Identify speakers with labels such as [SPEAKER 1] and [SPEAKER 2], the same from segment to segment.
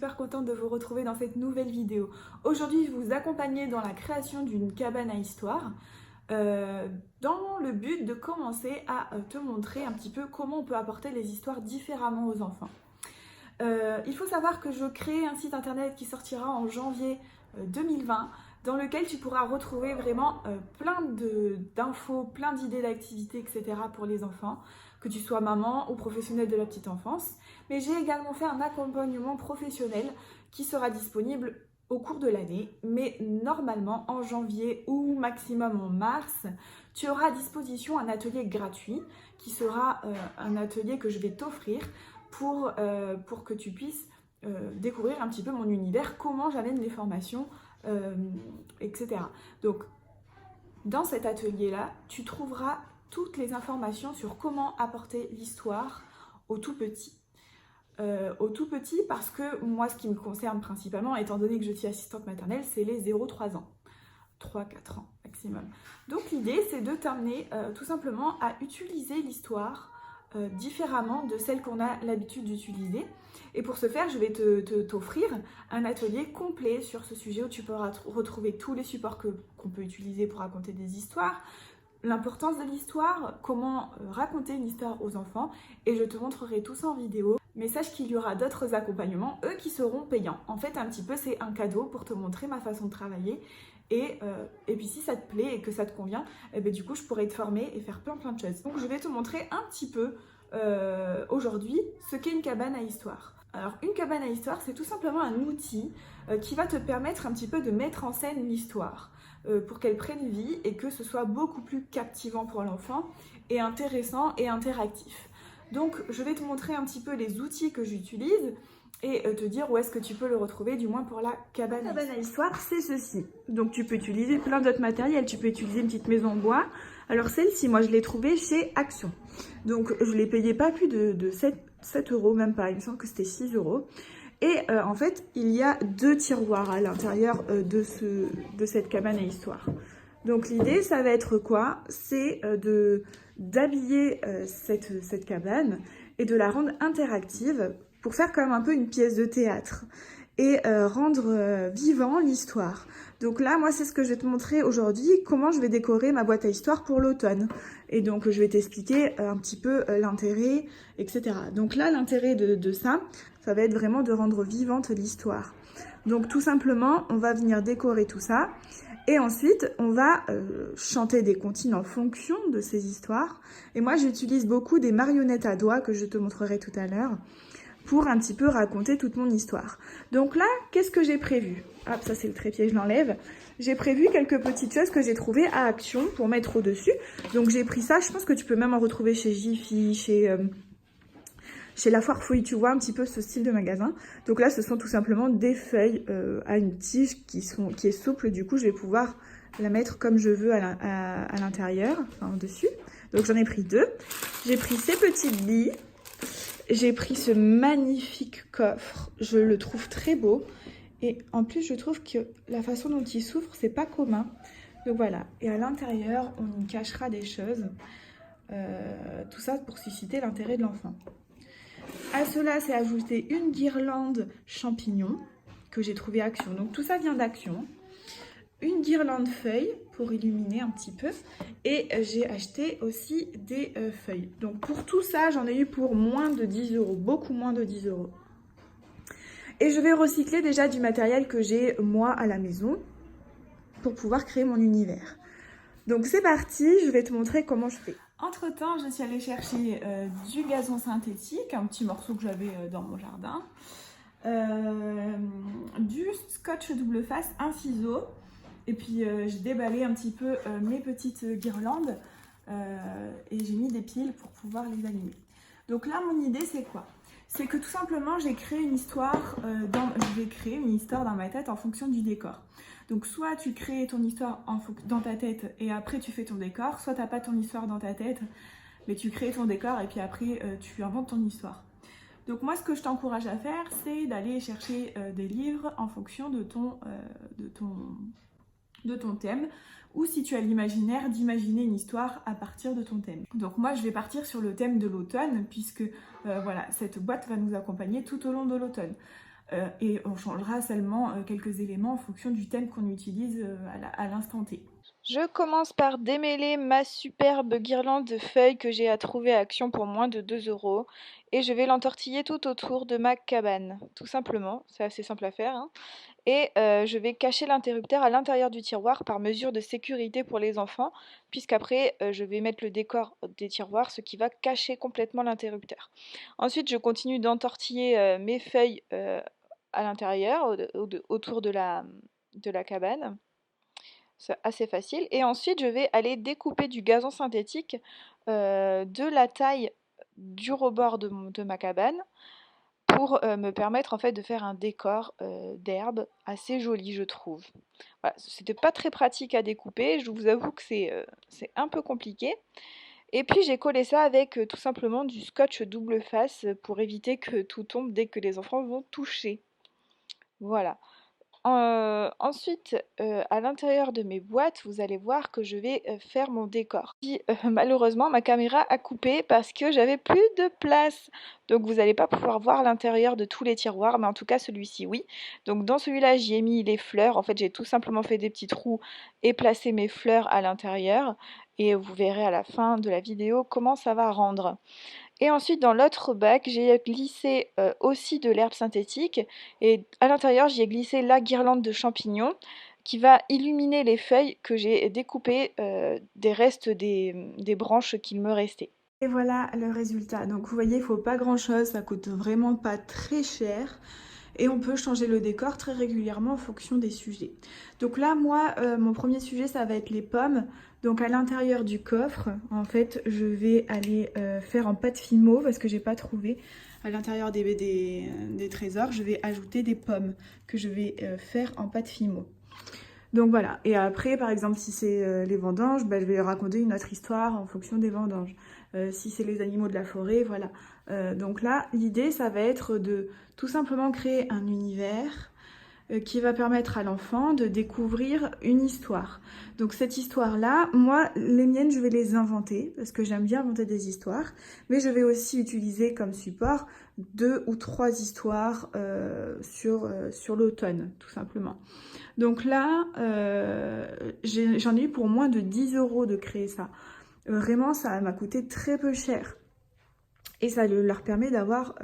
[SPEAKER 1] super contente de vous retrouver dans cette nouvelle vidéo. Aujourd'hui, je vais vous accompagner dans la création d'une cabane à histoire dans le but de commencer à te montrer un petit peu comment on peut apporter les histoires différemment aux enfants. Il faut savoir que je crée un site internet qui sortira en janvier 2020 dans lequel tu pourras retrouver vraiment plein d'infos, plein d'idées d'activités, etc. pour les enfants, que tu sois maman ou professionnelle de la petite enfance. Mais j'ai également fait un accompagnement professionnel qui sera disponible au cours de l'année, mais normalement en janvier ou maximum en mars, tu auras à disposition un atelier gratuit qui sera un atelier que je vais t'offrir pour que tu puisses découvrir un petit peu mon univers, comment j'amène les formations, etc. Donc, dans cet atelier-là, tu trouveras toutes les informations sur comment apporter l'histoire au tout petit. Parce que moi, ce qui me concerne principalement, étant donné que je suis assistante maternelle, c'est les 0-3 ans. 3-4 ans maximum. Donc l'idée, c'est de t'amener tout simplement à utiliser l'histoire différemment de celle qu'on a l'habitude d'utiliser. Et pour ce faire, je vais t'offrir un atelier complet sur ce sujet où tu pourras retrouver tous les supports qu'on peut utiliser pour raconter des histoires, l'importance de l'histoire, comment raconter une histoire aux enfants, et je te montrerai tout ça en vidéo. Mais sache qu'il y aura d'autres accompagnements, eux qui seront payants. En fait, un petit peu, c'est un cadeau pour te montrer ma façon de travailler. Et puis si ça te plaît et que ça te convient, et bien, du coup, je pourrais te former et faire plein de choses. Donc, je vais te montrer un petit peu aujourd'hui ce qu'est une cabane à histoire. Alors, une cabane à histoire, c'est tout simplement un outil qui va te permettre un petit peu de mettre en scène l'histoire pour qu'elle prenne vie et que ce soit beaucoup plus captivant pour l'enfant et intéressant et interactif. Donc, je vais te montrer un petit peu les outils que j'utilise et te dire où est-ce que tu peux le retrouver, du moins pour la cabane à histoire, c'est ceci. Donc, tu peux utiliser plein d'autres matériels. Tu peux utiliser une petite maison en bois. Alors, celle-ci, moi, je l'ai trouvée chez Action. Donc, je ne l'ai payée pas plus de 7 euros, même pas. Il me semble que c'était 6 euros. Et en fait, il y a 2 tiroirs à l'intérieur de cette cabane à histoire. Donc, l'idée, ça va être quoi? C'est d'habiller cette cabane et de la rendre interactive pour faire comme un peu une pièce de théâtre et rendre vivant l'histoire. Donc là, moi, c'est ce que je vais te montrer aujourd'hui, comment je vais décorer ma boîte à histoire pour l'automne. Et donc, je vais t'expliquer un petit peu l'intérêt, etc. Donc là, l'intérêt de ça va être vraiment de rendre vivante l'histoire. Donc, tout simplement, on va venir décorer tout ça. Et ensuite, on va chanter des comptines en fonction de ces histoires. Et moi, j'utilise beaucoup des marionnettes à doigts que je te montrerai tout à l'heure pour un petit peu raconter toute mon histoire. Donc là, qu'est-ce que j'ai prévu? Hop, ça c'est le trépied, je l'enlève. J'ai prévu quelques petites choses que j'ai trouvées à Action pour mettre au-dessus. Donc j'ai pris ça, je pense que tu peux même en retrouver chez Jiffy, chez La Foire Fouille, tu vois un petit peu ce style de magasin. Donc là, ce sont tout simplement des feuilles à une tige qui est souple. Du coup, je vais pouvoir la mettre comme je veux à l'intérieur, enfin au-dessus. Donc j'en ai pris 2. J'ai pris ces petites billes. J'ai pris ce magnifique coffre. Je le trouve très beau. Et en plus, je trouve que la façon dont il s'ouvre, c'est pas commun. Donc voilà. Et à l'intérieur, on y cachera des choses. Tout ça pour susciter l'intérêt de l'enfant. À cela, c'est ajouté une guirlande champignon que j'ai trouvé à Action. Donc tout ça vient d'Action. Une guirlande feuille pour illuminer un petit peu. Et j'ai acheté aussi des feuilles. Donc pour tout ça, j'en ai eu pour moins de 10 euros. Beaucoup moins de 10 euros. Et je vais recycler déjà du matériel que j'ai moi à la maison pour pouvoir créer mon univers. Donc c'est parti, je vais te montrer comment je fais. Entre temps, je suis allée chercher du gazon synthétique, un petit morceau que j'avais dans mon jardin, du scotch double face, un ciseau, et puis j'ai déballé un petit peu mes petites guirlandes et j'ai mis des piles pour pouvoir les allumer. Donc là, mon idée, c'est quoi? C'est que tout simplement, j'ai créé une histoire, je vais créer une histoire dans ma tête en fonction du décor. Donc soit tu crées ton histoire dans ta tête et après tu fais ton décor, soit tu n'as pas ton histoire dans ta tête, mais tu crées ton décor et puis après tu inventes ton histoire. Donc moi, ce que je t'encourage à faire, c'est d'aller chercher des livres en fonction de ton thème, ou si tu as l'imaginaire, d'imaginer une histoire à partir de ton thème. Donc moi, je vais partir sur le thème de l'automne, puisque voilà, cette boîte va nous accompagner tout au long de l'automne. et on changera seulement quelques éléments en fonction du thème qu'on utilise à l'instant T.
[SPEAKER 2] Je commence par démêler ma superbe guirlande de feuilles que j'ai à trouver à Action pour moins de 2 € et je vais l'entortiller tout autour de ma cabane, tout simplement, c'est assez simple à faire, hein. Et je vais cacher l'interrupteur à l'intérieur du tiroir par mesure de sécurité pour les enfants, puisqu'après je vais mettre le décor des tiroirs, ce qui va cacher complètement l'interrupteur. Ensuite, je continue d'entortiller mes feuilles à l'intérieur, autour de la cabane. C'est assez facile. Et ensuite, je vais aller découper du gazon synthétique de la taille du rebord de ma cabane pour me permettre en fait de faire un décor d'herbe assez joli, je trouve. Voilà, c'était pas très pratique à découper, je vous avoue que c'est un peu compliqué. Et puis j'ai collé ça avec tout simplement du scotch double face pour éviter que tout tombe dès que les enfants vont toucher. Voilà. Ensuite, à l'intérieur de mes boîtes, vous allez voir que je vais faire mon décor. Puis, malheureusement, ma caméra a coupé parce que j'avais plus de place. Donc vous n'allez pas pouvoir voir l'intérieur de tous les tiroirs, mais en tout cas celui-ci, oui. Donc dans celui-là, j'y ai mis les fleurs. En fait, j'ai tout simplement fait des petits trous et placé mes fleurs à l'intérieur. Et vous verrez à la fin de la vidéo comment ça va rendre. Et ensuite, dans l'autre bac, j'ai glissé aussi de l'herbe synthétique. Et à l'intérieur, j'y ai glissé la guirlande de champignons qui va illuminer les feuilles que j'ai découpées des restes des branches qu'il me restait.
[SPEAKER 1] Et voilà le résultat. Donc vous voyez, il ne faut pas grand chose, ça coûte vraiment pas très cher. Et on peut changer le décor très régulièrement en fonction des sujets. Donc là, moi, mon premier sujet, ça va être les pommes. Donc à l'intérieur du coffre, en fait, je vais aller faire en pâte fimo parce que j'ai pas trouvé. À l'intérieur des trésors, je vais ajouter des pommes que je vais faire en pâte fimo. Donc voilà, et après par exemple si c'est les vendanges, je vais raconter une autre histoire en fonction des vendanges. Si c'est les animaux de la forêt, voilà. Donc là, l'idée ça va être de tout simplement créer un univers qui va permettre à l'enfant de découvrir une histoire. Donc cette histoire-là, moi, les miennes, je vais les inventer, parce que j'aime bien inventer des histoires, mais je vais aussi utiliser comme support 2 ou 3 histoires sur l'automne, tout simplement. Donc là, j'en ai eu pour moins de 10 € de créer ça. Vraiment, ça m'a coûté très peu cher. Et ça leur permet d'avoir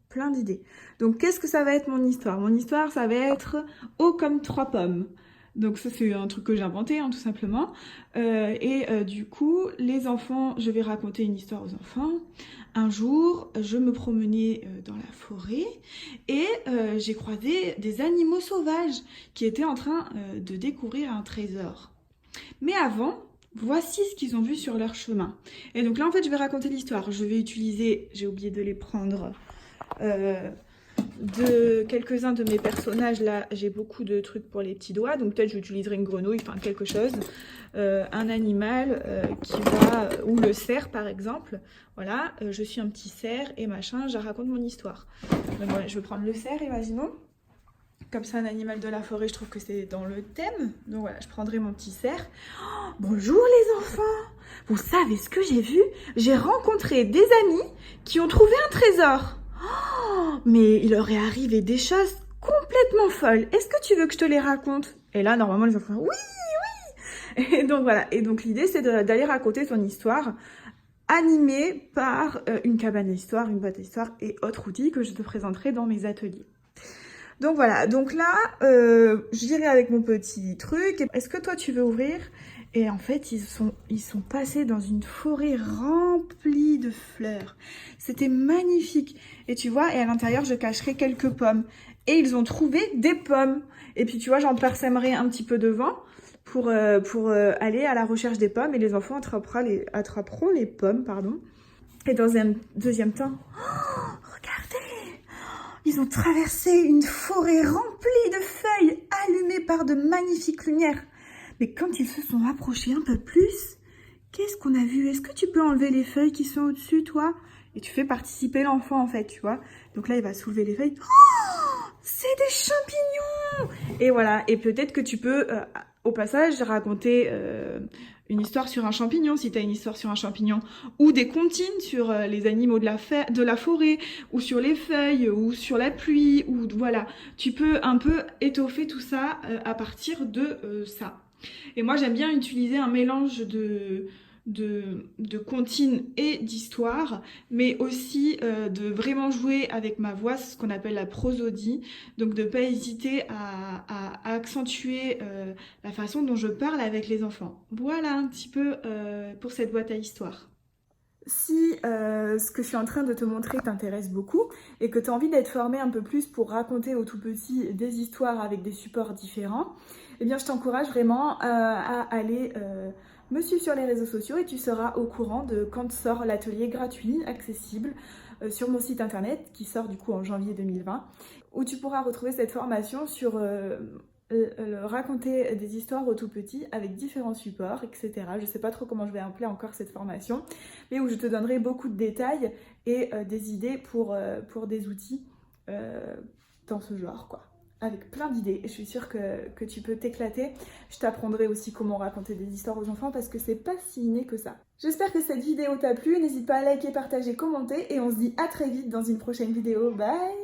[SPEAKER 1] plein d'idées. Donc, qu'est-ce que ça va être mon histoire? Mon histoire, ça va être haut comme 3 pommes. Donc ça, c'est un truc que j'ai inventé, hein, tout simplement. Du coup, les enfants, je vais raconter une histoire aux enfants. Un jour, je me promenais dans la forêt et j'ai croisé des animaux sauvages qui étaient en train de découvrir un trésor. Mais avant, voici ce qu'ils ont vu sur leur chemin. Et donc là, en fait, je vais raconter l'histoire. Je vais utiliser, j'ai oublié de les prendre, de quelques-uns de mes personnages. Là, j'ai beaucoup de trucs pour les petits doigts. Donc peut-être j'utiliserai une grenouille, enfin quelque chose. Un animal qui va, ou le cerf par exemple. Voilà, je suis un petit cerf et machin, je raconte mon histoire. Donc voilà, je vais prendre le cerf, imaginons. Comme ça, un animal de la forêt, je trouve que c'est dans le thème. Donc voilà, je prendrai mon petit cerf. Oh, bonjour les enfants! Vous savez ce que j'ai vu? J'ai rencontré des amis qui ont trouvé un trésor. Oh, mais il leur est arrivé des choses complètement folles. Est-ce que tu veux que je te les raconte? Et là, normalement, les enfants, oui, oui! Et donc voilà, et donc l'idée, c'est d'aller raconter ton histoire animée par une cabane à histoire, une boîte à histoire et autres outils que je te présenterai dans mes ateliers. Donc voilà, donc là, j'irai avec mon petit truc. Est-ce que toi, tu veux ouvrir? Et en fait, ils sont passés dans une forêt remplie de fleurs. C'était magnifique. Et tu vois, et à l'intérieur, je cacherai quelques pommes. Et ils ont trouvé des pommes. Et puis, tu vois, j'en parsèmerai un petit peu devant pour aller à la recherche des pommes. Et les enfants attraperont les pommes, pardon. Et dans un deuxième temps, oh, regardez! Ils ont traversé une forêt remplie de feuilles allumées par de magnifiques lumières. Mais quand ils se sont approchés un peu plus, qu'est-ce qu'on a vu? Est-ce que tu peux enlever les feuilles qui sont au-dessus, toi? Et tu fais participer l'enfant, en fait, tu vois. Donc là, il va soulever les feuilles. Oh, c'est des champignons! Et voilà, et peut-être que tu peux au passage raconter une histoire sur un champignon, si tu as une histoire sur un champignon, ou des comptines sur les animaux de la forêt, ou sur les feuilles, ou sur la pluie, ou voilà. Tu peux un peu étoffer tout ça à partir de ça. Et moi j'aime bien utiliser un mélange de comptines et d'histoires, mais aussi de vraiment jouer avec ma voix, ce qu'on appelle la prosodie, donc de ne pas hésiter à accentuer la façon dont je parle avec les enfants. Voilà un petit peu pour cette boîte à histoires. Si ce que je suis en train de te montrer t'intéresse beaucoup et que tu as envie d'être formé un peu plus pour raconter aux tout petits des histoires avec des supports différents, eh bien je t'encourage vraiment à aller me suivre sur les réseaux sociaux et tu seras au courant de quand sort l'atelier gratuit, accessible sur mon site internet qui sort du coup en janvier 2020 où tu pourras retrouver cette formation sur raconter des histoires aux tout petits avec différents supports, etc. Je ne sais pas trop comment je vais appeler encore cette formation, mais où je te donnerai beaucoup de détails et des idées pour des outils dans ce genre, quoi. Avec plein d'idées. Et je suis sûre que tu peux t'éclater. Je t'apprendrai aussi comment raconter des histoires aux enfants parce que c'est pas si inné que ça. J'espère que cette vidéo t'a plu. N'hésite pas à liker, partager, commenter et on se dit à très vite dans une prochaine vidéo. Bye!